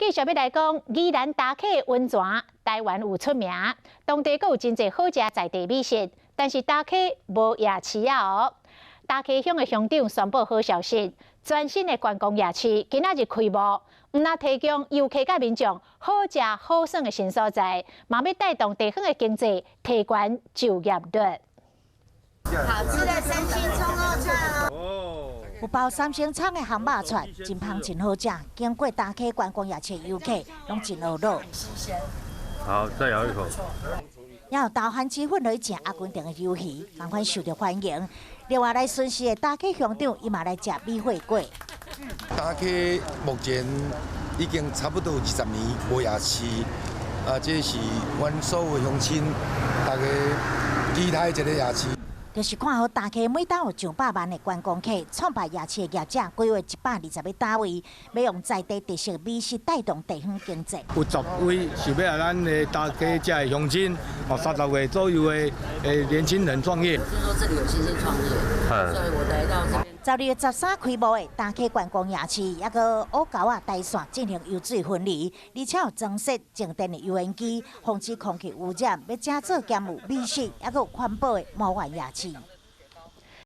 继续要来讲，宜兰大溪温泉，台湾有出名，当地阁有真侪好食在地美食，但是大溪无夜市啊哦。大溪乡的乡长宣布好消息，全新的观光夜市今仔日开幕，唔但提供游客甲民众好食好耍的新所在，嘛要带动地方的经济，提高就业率。好吃的三星葱肉串哦。 有包三星葱的烘肉串，真香真好食。经过大溪观光夜市的游客，拢真热闹。新鲜。好，再咬一口。也有豆番薯粉来食阿根廷的鱿鱼，赶快受到欢迎。另外来巡视的大溪乡长，伊嘛来食米血粿。大溪目前已经差不多20年无夜市，这是阮所有乡亲大家期待一个夜市。 就是看好大溪每档有上百万的观光客，创办夜市的业者规划120个单位，要用在地特色美食带动地方经济。有10位是要来咱的大溪这的乡亲，30位左右的年轻人创业。听说这里有新兴创业，所以我来到这边。12月13开幕的大溪观光夜市，也个乌沟啊大线进行游水分离，而且有装设静电的油烟机，防止空气污染，要正做兼有美食，也个有环保的魔幻夜市。